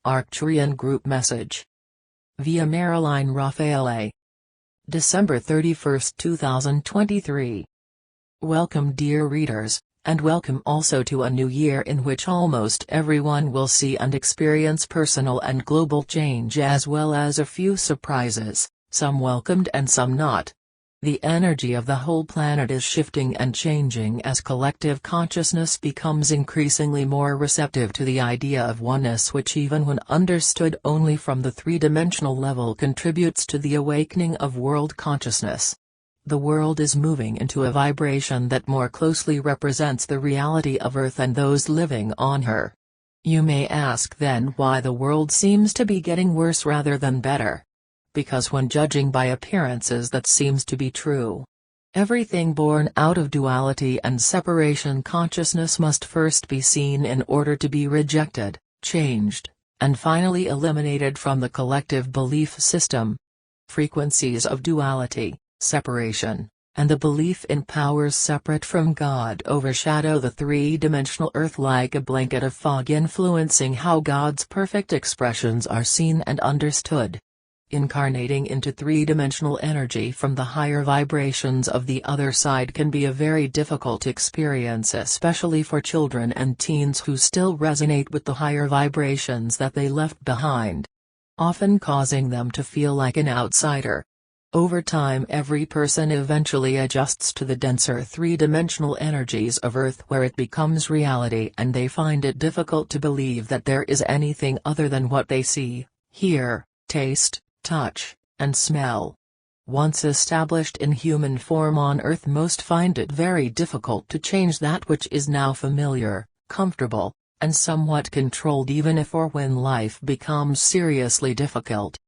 ARCTURIAN group message. Via Marilyn Rafaelle. December 31, 2023. Welcome dear readers, and welcome also to a new year in which almost everyone will see and experience personal and global change as well as a few surprises, some welcomed and some not. The energy of the whole planet is shifting and changing as collective consciousness becomes increasingly more receptive to the idea of oneness, which even when understood only from the three-dimensional level contributes to the awakening of world consciousness. The world is moving into a vibration that more closely represents the reality of Earth and those living on her. You may ask then why the world seems to be getting worse rather than better. Because when judging by appearances that seems to be true. Everything born out of duality and separation consciousness must first be seen in order to be rejected, changed, and finally eliminated from the collective belief system. Frequencies of duality, separation, and the belief in powers separate from God overshadow the three-dimensional Earth like a blanket of fog, influencing how God's perfect expressions are seen and understood. Incarnating into three-dimensional energy from the higher vibrations of the other side can be a very difficult experience, especially for children and teens who still resonate with the higher vibrations that they left behind, often causing them to feel like an outsider. Over time, every person eventually adjusts to the denser three-dimensional energies of Earth, where it becomes reality and they find it difficult to believe that there is anything other than what they see, hear, taste, touch, and smell. Once established in human form on Earth, most find it very difficult to change that which is now familiar, comfortable, and somewhat controlled, even if or when life becomes seriously difficult.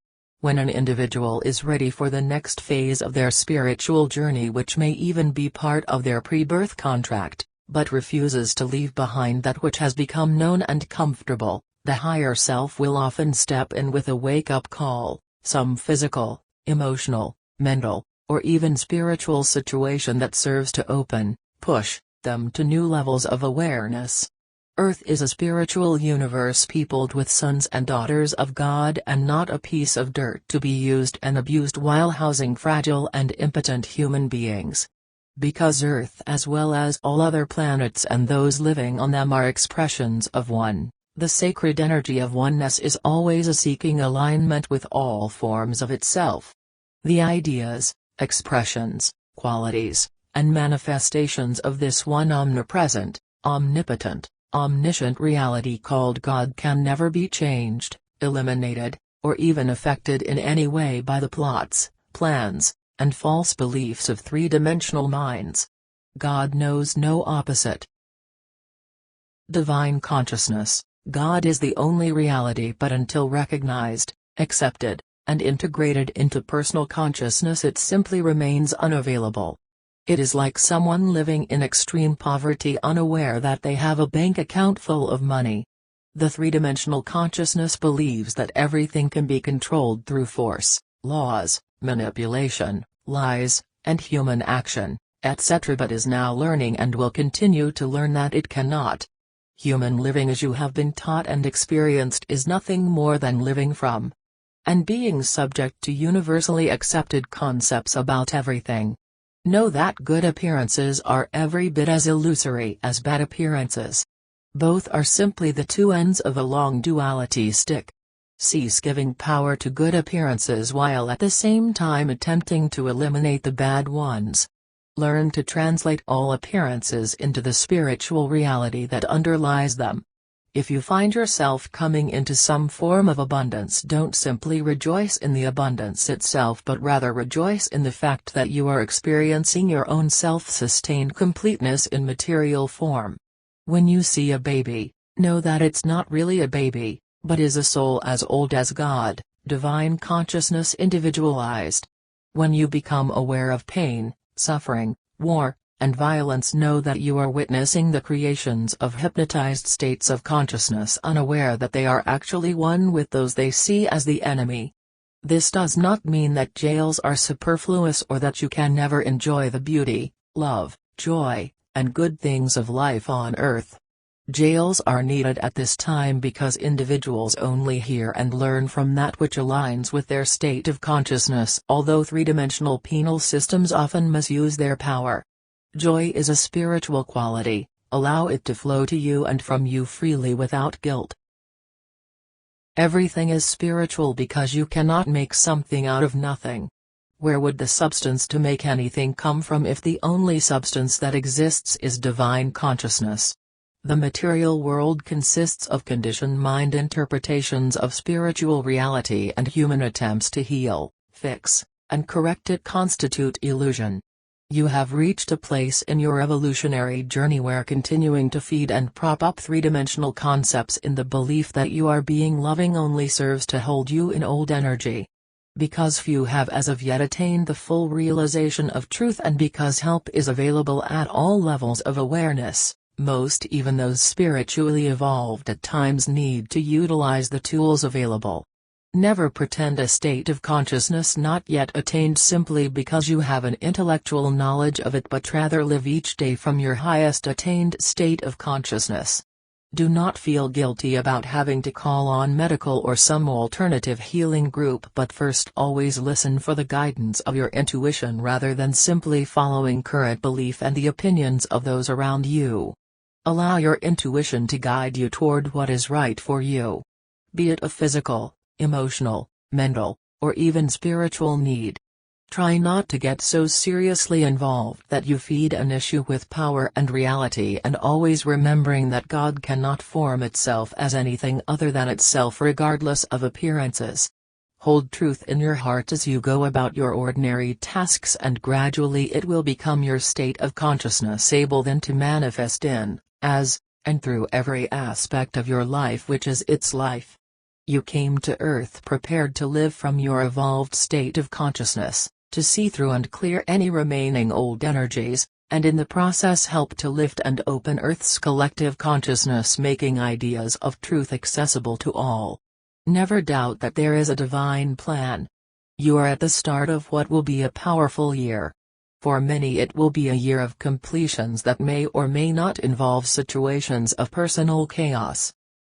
When an individual is ready for the next phase of their spiritual journey, which may even be part of their pre-birth contract, but refuses to leave behind that which has become known and comfortable, the higher self will often step in with a wake-up call. Some physical, emotional, mental, or even spiritual situation that serves to push them to new levels of awareness. Earth is a spiritual universe peopled with sons and daughters of God, and not a piece of dirt to be used and abused while housing fragile and impotent human beings. Because Earth, as well as all other planets and those living on them, are expressions of one. The sacred energy of oneness is always seeking alignment with all forms of itself. The ideas, expressions, qualities, and manifestations of this one omnipresent, omnipotent, omniscient reality called God can never be changed, eliminated, or even affected in any way by the plots, plans, and false beliefs of three-dimensional minds. God knows no opposite. Divine consciousness. God is the only reality, but until recognized, accepted, and integrated into personal consciousness, it simply remains unavailable. It is like someone living in extreme poverty, unaware that they have a bank account full of money. The three-dimensional consciousness believes that everything can be controlled through force, laws, manipulation, lies, and human action, etc., but is now learning and will continue to learn that it cannot. Human living, as you have been taught and experienced, is nothing more than living from and being subject to universally accepted concepts about everything. Know that good appearances are every bit as illusory as bad appearances. Both are simply the two ends of a long duality stick. Cease giving power to good appearances while at the same time attempting to eliminate the bad ones. Learn to translate all appearances into the spiritual reality that underlies them. If you find yourself coming into some form of abundance, don't simply rejoice in the abundance itself, but rather rejoice in the fact that you are experiencing your own self-sustained completeness in material form. When you see a baby, know that it's not really a baby, but is a soul as old as God, divine consciousness individualized. When you become aware of pain, suffering, war, and violence, know that you are witnessing the creations of hypnotized states of consciousness, unaware that they are actually one with those they see as the enemy. This does not mean that jails are superfluous or that you can never enjoy the beauty, love, joy, and good things of life on Earth. Jails are needed at this time because individuals only hear and learn from that which aligns with their state of consciousness, although three-dimensional penal systems often misuse their power. Joy is a spiritual quality, allow it to flow to you and from you freely without guilt. Everything is spiritual because you cannot make something out of nothing. Where would the substance to make anything come from if the only substance that exists is divine consciousness? The material world consists of conditioned mind interpretations of spiritual reality, and human attempts to heal, fix, and correct it constitute illusion. You have reached a place in your evolutionary journey where continuing to feed and prop up three-dimensional concepts in the belief that you are being loving only serves to hold you in old energy. Because few have as of yet attained the full realization of truth, and because help is available at all levels of awareness, most, even those spiritually evolved, at times need to utilize the tools available. Never pretend a state of consciousness not yet attained simply because you have an intellectual knowledge of it, but rather live each day from your highest attained state of consciousness. Do not feel guilty about having to call on medical or some alternative healing group, but first always listen for the guidance of your intuition rather than simply following current belief and the opinions of those around you. Allow your intuition to guide you toward what is right for you. Be it a physical, emotional, mental, or even spiritual need. Try not to get so seriously involved that you feed an issue with power and reality, and always remembering that God cannot form itself as anything other than itself regardless of appearances. Hold truth in your heart as you go about your ordinary tasks, and gradually it will become your state of consciousness, able then to manifest in, as, and through every aspect of your life which is its life. You came to Earth prepared to live from your evolved state of consciousness, to see through and clear any remaining old energies, and in the process help to lift and open Earth's collective consciousness, making ideas of truth accessible to all. Never doubt that there is a divine plan. You are at the start of what will be a powerful year. For many it will be a year of completions that may or may not involve situations of personal chaos.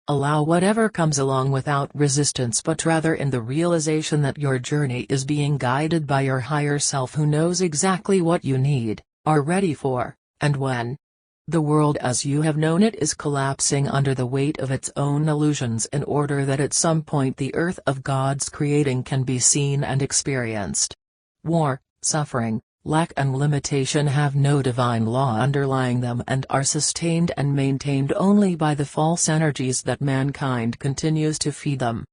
Allow whatever comes along without resistance, but rather in the realization that your journey is being guided by your higher self, who knows exactly what you need, are ready for, and when. The world as you have known it is collapsing under the weight of its own illusions, in order that at some point the earth of God's creating can be seen and experienced. War, suffering, lack and limitation have no divine law underlying them, and are sustained and maintained only by the false energies that mankind continues to feed them.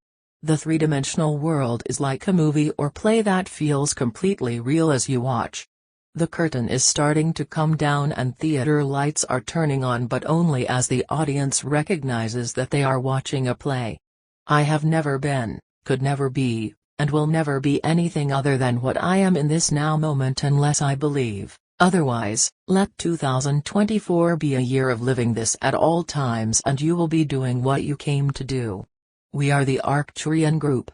The three-dimensional world is like a movie or play that feels completely real as you watch. The curtain is starting to come down and theater lights are turning on, but only as the audience recognizes that they are watching a play. I have never been, could never be, and will never be anything other than what I am in this now moment, unless I believe otherwise. Let 2024 be a year of living this at all times, and you will be doing what you came to do. We are the ARCTURIAN Group.